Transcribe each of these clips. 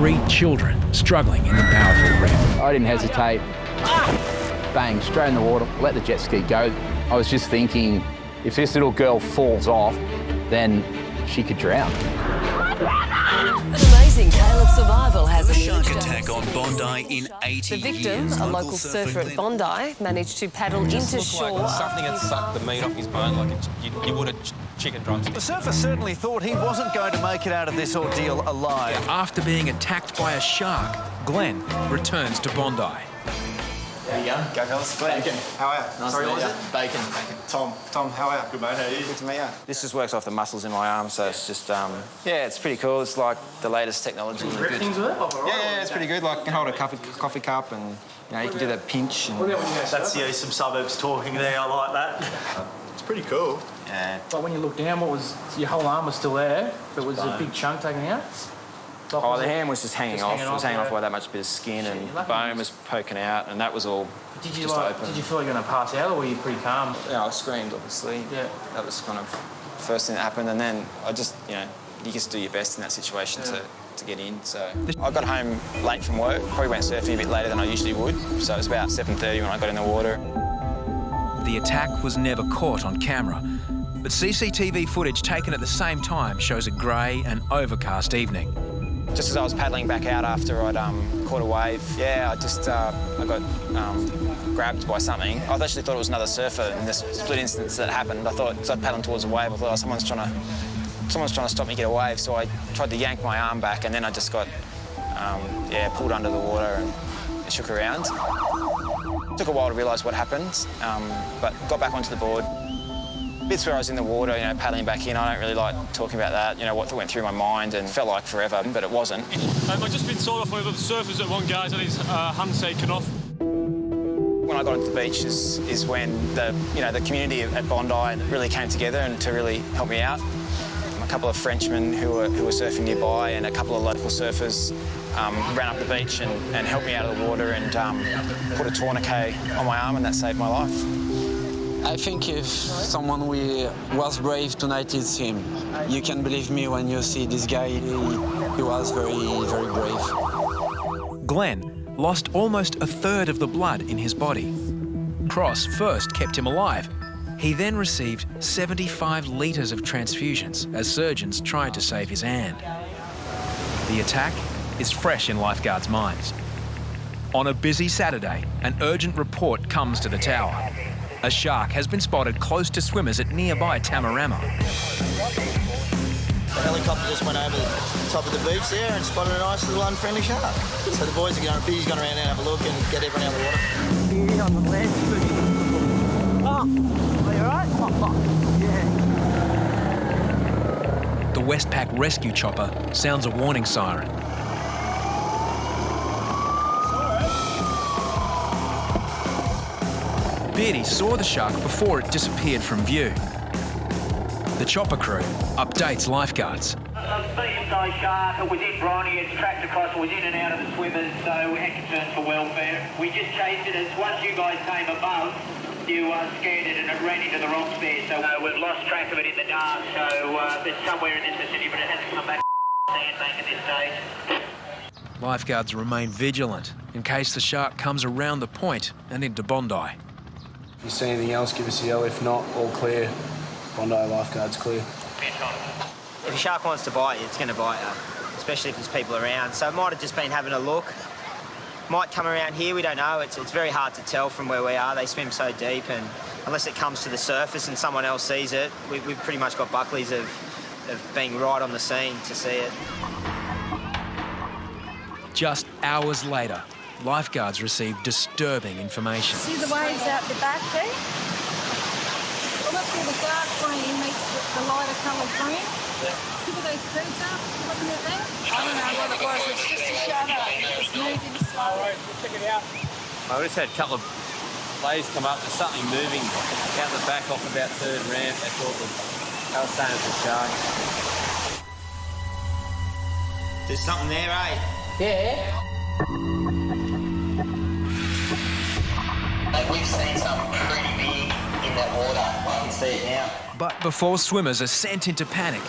3 children struggling in the powerful rip. I didn't hesitate. Bang, straight in the water, let the jet ski go. I was just thinking, if this little girl falls off, then she could drown. An amazing tale of survival has First shark emerged. attack on Bondi in 80 The victim, years. a local surfer at Bondi, managed to paddle into shore. Like something had sucked the meat off his bone like you would a chicken drumstick. The surfer certainly thought he wasn't going to make it out of this ordeal alive. After being attacked by a shark, Glenn returns to Bondi. There you go. Go, fellas. Glenn. Bacon. How are you? Nice Sorry, to what meet was you. it? Bacon. Tom, how are you? Good, mate. How are you? Good to meet you. This just works off the muscles in my arm, so it's just, yeah, it's pretty cool. It's like the latest technology. Rip things with it? Yeah, it's pretty good. Like, you can hold a coffee cup and, you know, you can do that pinch. And... That's some suburbs talking there. I like that. It's pretty cool. Yeah. But when you look down, your whole arm was still there, but was a big chunk taken out? Oh, the hand was just hanging off. It was hanging off yeah. by that much bit of skin, and bone was poking out, and that was all Did you just open. Did you feel like you were going to pass out, or were you pretty calm? Yeah, I screamed, obviously. Yeah. That was kind of the first thing that happened, and then I just, you know, you just do your best in that situation to get in. So I got home late from work, probably went surfing a bit later than I usually would, so it was about 7:30 when I got in the water. The attack was never caught on camera, but CCTV footage taken at the same time shows a grey and overcast evening. Just as I was paddling back out after I'd caught a wave, yeah, I got grabbed by something. I actually thought it was another surfer in this split instance that happened. I thought, as I was paddling towards a wave, I thought, oh, someone's trying to stop me get a wave, so I tried to yank my arm back, and then I just got, pulled under the water and it shook around. It took a while to realise what happened, but got back onto the board. Bits where I was in the water, you know, paddling back in, I don't really like talking about that, you know, what went through my mind, and felt like forever, but it wasn't. I've just been told off by the surfers at one guy's and his hand taken off. When I got onto the beach is when the community at Bondi really came together and to really help me out. A couple of Frenchmen who were surfing nearby and a couple of local surfers ran up the beach and helped me out of the water and put a tourniquet on my arm, and that saved my life. I think if someone was brave tonight, it's him. You can believe me when you see this guy, he was very, very brave. Glenn lost almost a third of the blood in his body. Cross first kept him alive. He then received 75 litres of transfusions as surgeons tried to save his hand. The attack is fresh in lifeguards' minds. On a busy Saturday, an urgent report comes to the tower. A shark has been spotted close to swimmers at nearby Tamarama. The helicopter just went over the top of the beach there and spotted a nice little unfriendly shark. So the boys are going around and have a look and get everyone out of the water. Here on the ledge. Oh, are you all right? Yeah. The Westpac rescue chopper sounds a warning siren. Beardy saw the shark before it disappeared from view. The chopper crew updates lifeguards. Medium-sized shark, it was in briny, it's tracked across, it was in and out of the swimmers, so we had concerns for welfare. We just chased it as once you guys came above, you scanned it and it ran into the rocks there, so we've lost track of it in the dark, so it's somewhere in this vicinity, but it hasn't come back to the sandbank at this stage. Lifeguards remain vigilant in case the shark comes around the point and into Bondi. If you see anything else, give us a yell. If not, all clear. Bondi Lifeguards clear. If a shark wants to bite you, it's going to bite you, especially if there's people around. So it might have just been having a look. Might come around here, we don't know. It's very hard to tell from where we are. They swim so deep, and unless it comes to the surface and someone else sees it, we've pretty much got Buckleys of being right on the scene to see it. Just hours later, lifeguards received disturbing information. See the waves out the back there? Well, that's where the dark green meets the lighter coloured green. Yeah. See where those creeks are? Looking at that? I don't know what it was. It's just a shadow. It's moving slowly. We'll check it out. I just had a couple of waves come up. There's something moving out the back off about third ramp. They thought they were saying it's a shark. There's something there, eh? Yeah. We've seen something pretty big in that water. I can see it now. But before swimmers are sent into panic,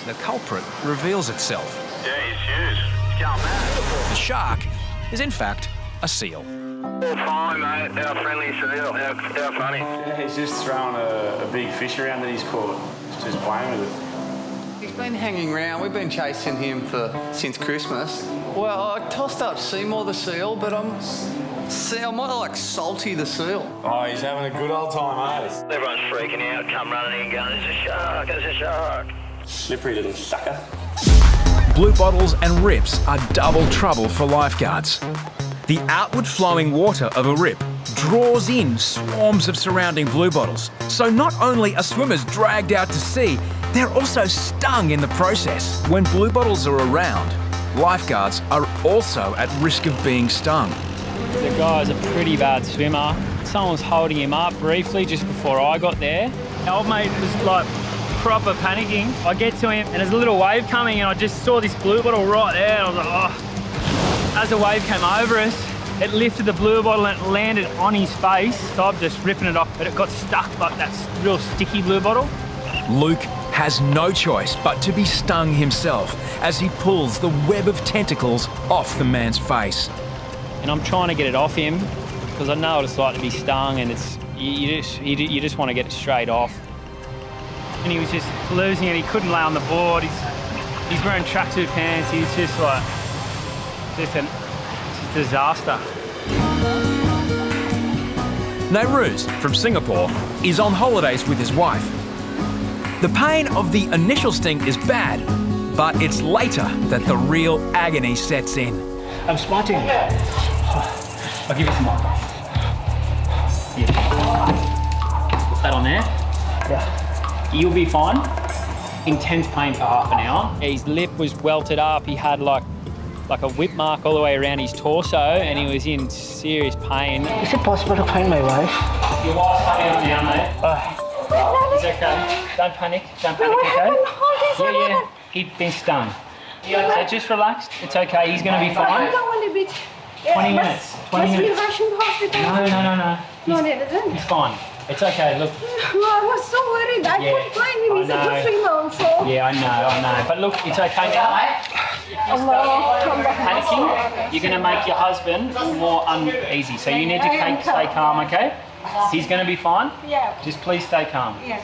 the culprit reveals itself. Yeah, he's huge. He's going mad. The shark is in fact a seal. Fine, mate. How friendly seal. How funny. Yeah, he's just throwing a big fish around that he's caught. He's just playing with it. He's been hanging around. We've been chasing him since Christmas. Well, I tossed up Seymour the seal, but I'm more like Salty the seal. Oh, he's having a good old time, eh? Everyone's freaking out, come running in going, there's a shark, there's a shark. Slippery little sucker. Blue bottles and rips are double trouble for lifeguards. The outward flowing water of a rip draws in swarms of surrounding blue bottles. So not only are swimmers dragged out to sea, they're also stung in the process. When blue bottles are around, lifeguards are also at risk of being stung. The guy's a pretty bad swimmer. Someone was holding him up briefly just before I got there. Our old mate was like proper panicking. I get to him and there's a little wave coming and I just saw this blue bottle right there and I was like, oh. As the wave came over us, it lifted the blue bottle and it landed on his face. So I'm just ripping it off, but it got stuck like that real sticky blue bottle. Luke has no choice but to be stung himself as he pulls the web of tentacles off the man's face. And I'm trying to get it off him because I know what it's like to be stung and you just want to get it straight off. And he was just losing it. He couldn't lay on the board. He's wearing tracksuit pants. He's just like, just a disaster. Nairuz from Singapore is on holidays with his wife. The pain of the initial sting is bad, but it's later that the real agony sets in. I'm spotting. I'll give you some more. Here. Put that on there. Yeah. You'll be fine. Intense pain for half an hour. His lip was welted up. He had like a whip mark all the way around his torso and he was in serious pain. Is it possible to find my wife? Your wife's coming up now, mate. It's okay. Don't panic. Don't panic, okay? Yeah. He'd been stung. So just relax. It's okay. He's going to be fine. I don't want to be... 20 minutes. 20 minutes. Must we rush him to hospital? No. He's fine. It's okay. Look. I was so worried. I couldn't find him. He's a good swimmer also. Yeah, I know. But look, it's okay now. If you start panicking, you're going to make your husband more uneasy. So you need to stay calm, okay? He's going to be fine. Yeah. Just please stay calm. Yeah.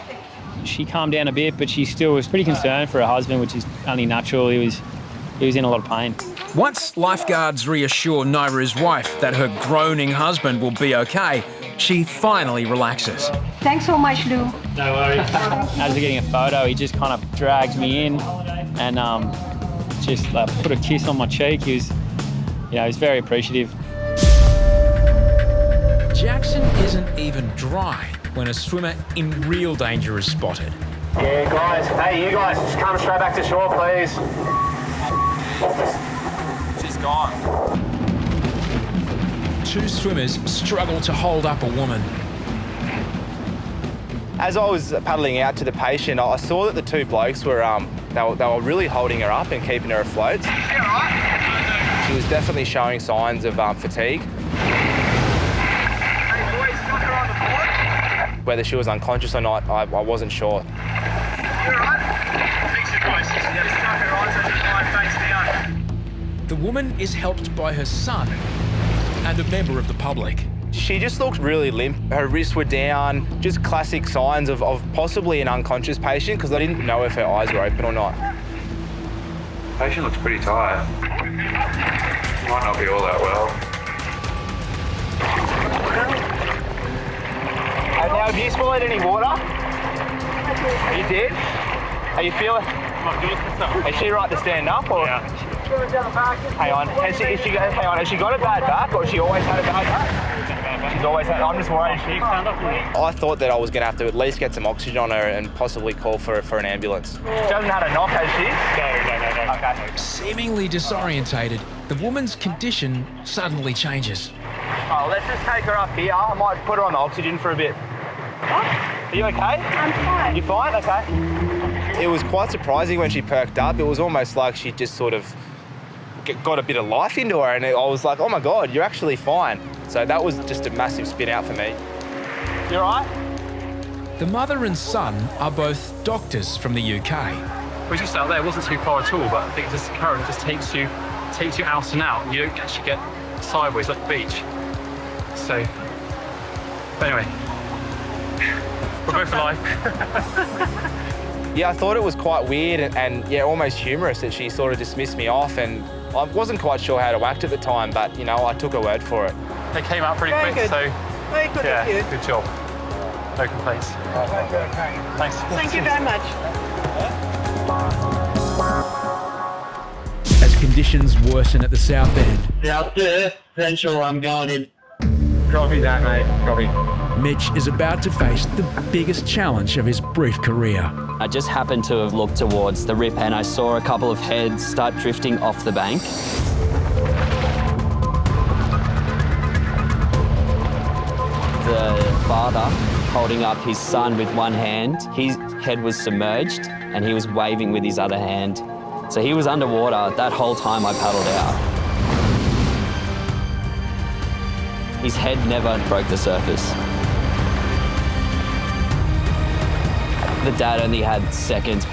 She calmed down a bit, but she still was pretty concerned for her husband, which is only natural. He was in a lot of pain. Once lifeguards reassure Nairuz's wife that her groaning husband will be okay, she finally relaxes. Thanks so much, Lou. No worries. As we're getting a photo, he just kind of drags me in and just put a kiss on my cheek. He was very appreciative. Jackson isn't even dry when a swimmer in real danger is spotted. Yeah, guys. Hey, you guys, just come straight back to shore, please. She's gone. Two swimmers struggle to hold up a woman. As I was paddling out to the patient, I saw that the two blokes were they were really holding her up and keeping her afloat. She was definitely showing signs of fatigue. Whether she was unconscious or not, I wasn't sure. The woman is helped by her son and a member of the public. She just looked really limp. Her wrists were down, just classic signs of possibly an unconscious patient because I didn't know if her eyes were open or not. Patient looks pretty tired. Might not be all that well. Now, have you swallowed any water? You did? Are you feeling? Is she right to stand up or? Yeah. Hang on. Has she got a bad back or has she always had a bad back? She's always had. I'm just worried. I thought that I was going to have to at least get some oxygen on her and possibly call for an ambulance. She hasn't had a knock, has she? No. Okay. Seemingly disorientated, the woman's condition suddenly changes. Oh, let's just take her up here. I might put her on the oxygen for a bit. Are you okay? I'm fine. You fine? Okay. It was quite surprising when she perked up. It was almost like she just sort of got a bit of life into her, and I was like, oh my God, you're actually fine. So that was just a massive spin out for me. You all right? The mother and son are both doctors from the UK. We just out there, it wasn't too far at all, but I think this current just takes you takes you out and out, you don't actually get sideways like the beach. So, but anyway, we're both alive. Yeah, I thought it was quite weird and yeah, almost humorous that she sort of dismissed me off, and I wasn't quite sure how to act at the time, but you know, I took her word for it. They came out pretty quick, good. so Very good, yeah, thank you. good job. No complaints. Thanks. Thank you very much. As conditions worsen at the south end, Out there, Central, I'm going in. Copy that, mate. Copy. Mitch is about to face the biggest challenge of his brief career. I just happened to have looked towards the rip and I saw a couple of heads start drifting off the bank. The father holding up his son with one hand, his head was submerged and he was waving with his other hand. So he was underwater that whole time I paddled out. His head never broke the surface. The dad only had seconds.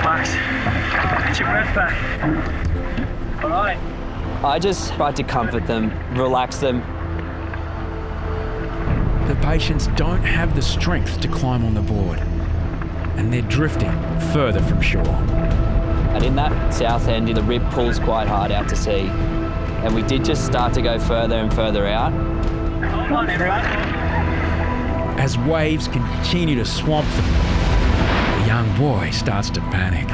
Max, get your breath back. All right. I just tried to comfort them, relax them. The patients don't have the strength to climb on the board, and they're drifting further from shore. And in that south end, the rip pulls quite hard out to sea. And we did just start to go further and further out. Come on, everyone. As waves continue to swamp them, the young boy starts to panic.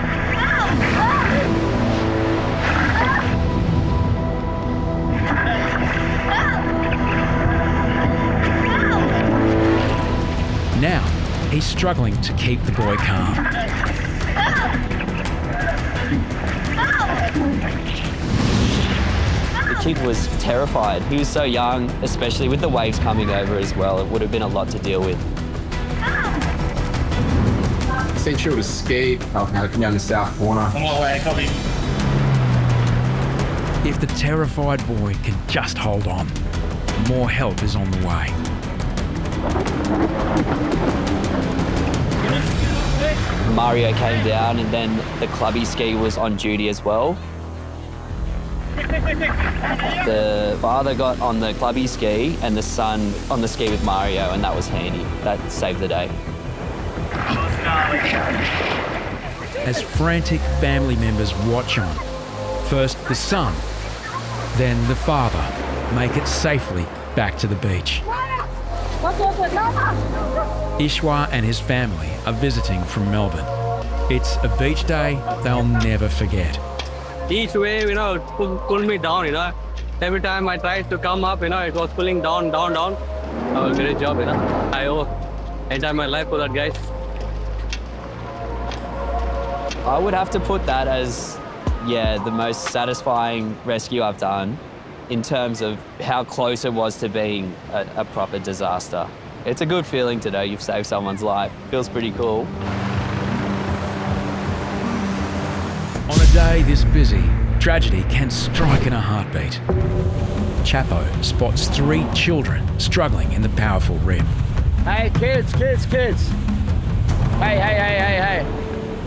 Now, he's struggling to keep the boy calm. The kid was terrified. He was so young, especially with the waves coming over as well. It would have been a lot to deal with. Essentially, to ski up down the south corner. On my way, copy. If the terrified boy can just hold on, more help is on the way. Mario came down and then the clubby ski was on duty as well. The father got on the clubby ski and the son on the ski with Mario, and that was handy. That saved the day. As frantic family members watch on, first the son, then the father make it safely back to the beach. Ishwa and his family are visiting from Melbourne. It's a beach day they'll never forget. Each wave, pulled me down, Every time I tried to come up, it was pulling down, down, down. That was a great job, I owe entire my life for that, guys. I would have to put that as, the most satisfying rescue I've done in terms of how close it was to being a proper disaster. It's a good feeling to know you've saved someone's life. Feels pretty cool. On a day this busy, tragedy can strike in a heartbeat. Chapo spots 3 children struggling in the powerful rip. Hey, kids. Hey.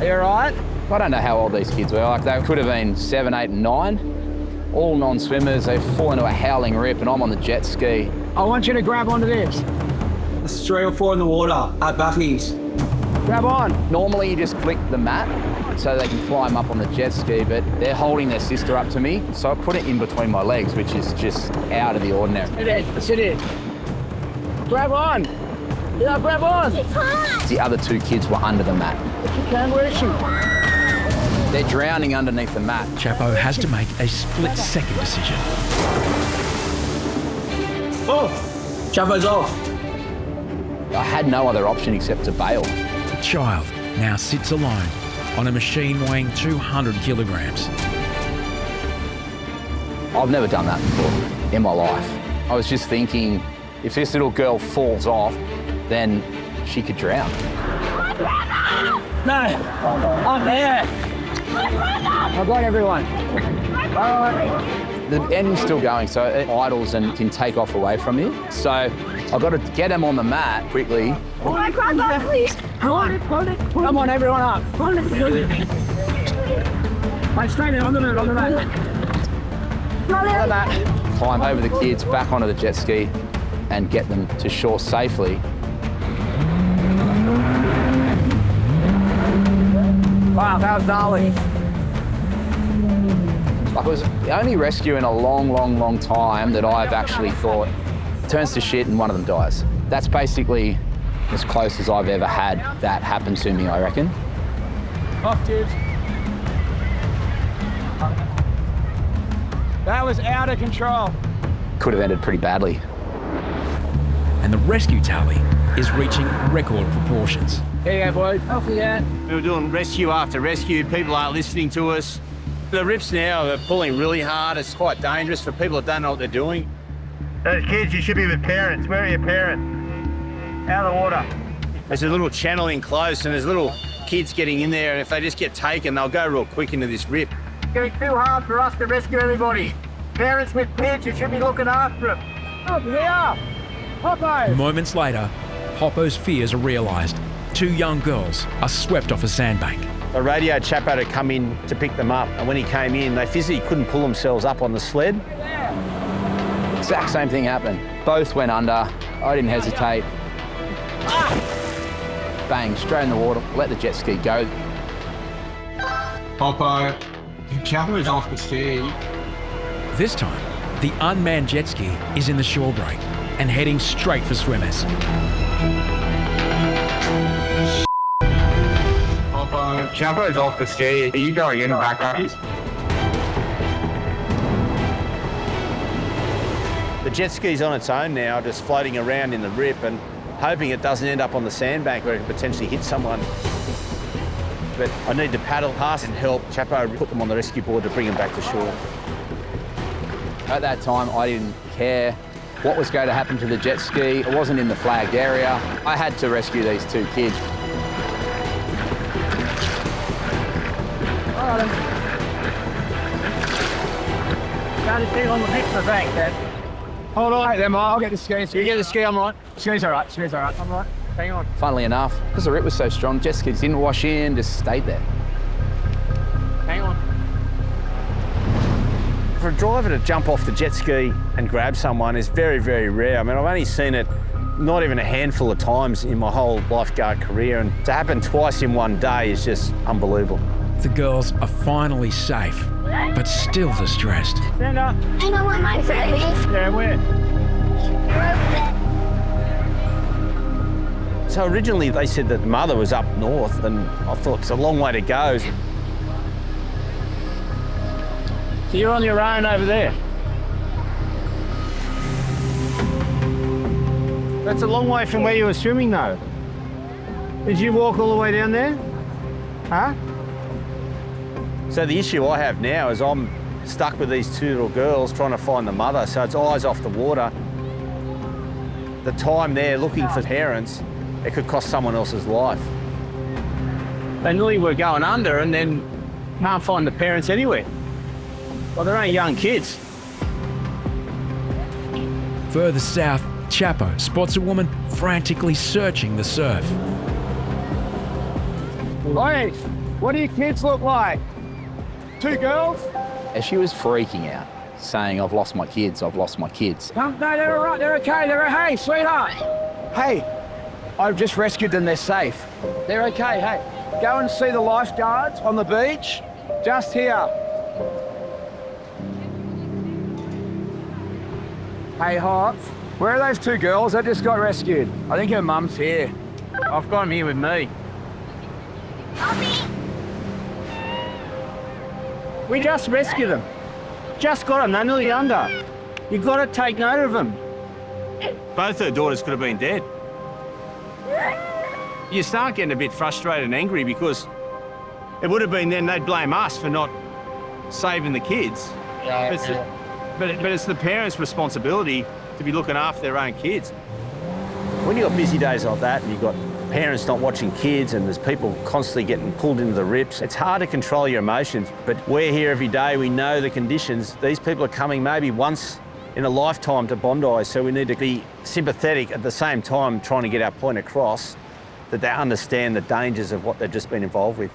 Are you all right? I don't know how old these kids were. They could have been 7, 8, and 9. All non-swimmers. They fall into a howling rip and I'm on the jet ski. I want you to grab onto this. There's 3 or 4 in the water at Buffy's. Grab on. Normally you just flick the mat so they can climb up on the jet ski, but they're holding their sister up to me. So I put it in between my legs, which is just out of the ordinary. Sit in. Grab on. Yeah, grab on. The other 2 kids were under the mat. Where is she? They're drowning underneath the mat. Chapo has to make a split-second decision. Oh, Chapo's off. I had no other option except to bail. The child now sits alone on a machine weighing 200 kilograms. I've never done that before in my life. I was just thinking, if this little girl falls off, then she could drown. No, I'm there. I've got everyone. The engine's still going, so it idles and can take off away from you. So I've got to get them on the mat quickly. Please. Hold it. Come on, everyone up. Hold it. Straight there, on the mat. Climb over the kids, back onto the jet ski, and get them to shore safely. Wow, that was gnarly. Like, it was the only rescue in a long time that I've actually thought turns to shit and one of them dies. That's basically as close as I've ever had that happen to me, I reckon. Off, dude. That was out of control. Could have ended pretty badly. And the rescue tally is reaching record proportions. There you go, boys. Off you go. We were doing rescue after rescue. People aren't listening to us. The rips now are pulling really hard. It's quite dangerous for people that don't know what they're doing. Those kids, you should be with parents. Where are your parents? Out of the water. There's a little channel in close and there's little kids getting in there, and if they just get taken, they'll go real quick into this rip. It's going to be too hard for us to rescue everybody. Parents with kids, you should be looking after them. Look, here. Popeye. Moments later, Hoppo's fears are realised. 2 young girls are swept off a sandbank. A radio chap had to come in to pick them up, and when he came in, they physically couldn't pull themselves up on the sled. Exact same thing happened. Both went under. I didn't hesitate. Bang, straight in the water. Let the jet ski go. Popo, the chopper is off the ski. This time, the unmanned jet ski is in the shore break and heading straight for swimmers. Popo, chopper is off the ski. Are you going in back up? The jet ski's on its own now, just floating around in the rip and hoping it doesn't end up on the sandbank where it could potentially hit someone. But I need to paddle past and help Chapo put them on the rescue board to bring them back to shore. At that time, I didn't care what was going to happen to the jet ski. It wasn't in the flagged area. I had to rescue these 2 kids. All right, got to stay on the next bank, Dad. Hold on. Hey, there, Ma. I'll get the skis. You get the ski, I'm right. Ski's all right. Ski's all right. I'm right. Hang on. Funnily enough, because the rip was so strong, jet skis didn't wash in, just stayed there. Hang on. For a driver to jump off the jet ski and grab someone is very, very rare. I mean, I've only seen it not even a handful of times in my whole lifeguard career, and to happen twice in one day is just unbelievable. The girls are finally safe, but still distressed. Stand up. I know where my friend is. Yeah, where? So originally they said that the mother was up north, and I thought it's a long way to go. So you're on your own over there? That's a long way from where you were swimming, though. Did you walk all the way down there? Huh? So the issue I have now is I'm stuck with these 2 little girls trying to find the mother, so it's eyes off the water. The time there looking for parents, it could cost someone else's life. They nearly were going under and then can't find the parents anywhere. Well, they're only young kids. Further south, Chapo spots a woman frantically searching the surf. Hey, what do your kids look like? 2 girls? As she was freaking out, saying, I've lost my kids, I've lost my kids. No, they're all right, they're okay, hey, sweetheart. Hey, I've just rescued them, they're safe. They're okay, hey. Go and see the lifeguards on the beach, just here. Hey, Hops, where are those 2 girls that just got rescued? I think her mum's here. I've got them here with me. We just rescued them. Just got them, they're nearly under. You've got to take note of them. Both her daughters could have been dead. You start getting a bit frustrated and angry because it would have been then they'd blame us for not saving the kids. But it's the parents' responsibility to be looking after their own kids. When you've got busy days like that and you've got parents not watching kids and there's people constantly getting pulled into the rips. It's hard to control your emotions, but we're here every day. We know the conditions. These people are coming maybe once in a lifetime to Bondi, so we need to be sympathetic at the same time trying to get our point across that they understand the dangers of what they've just been involved with.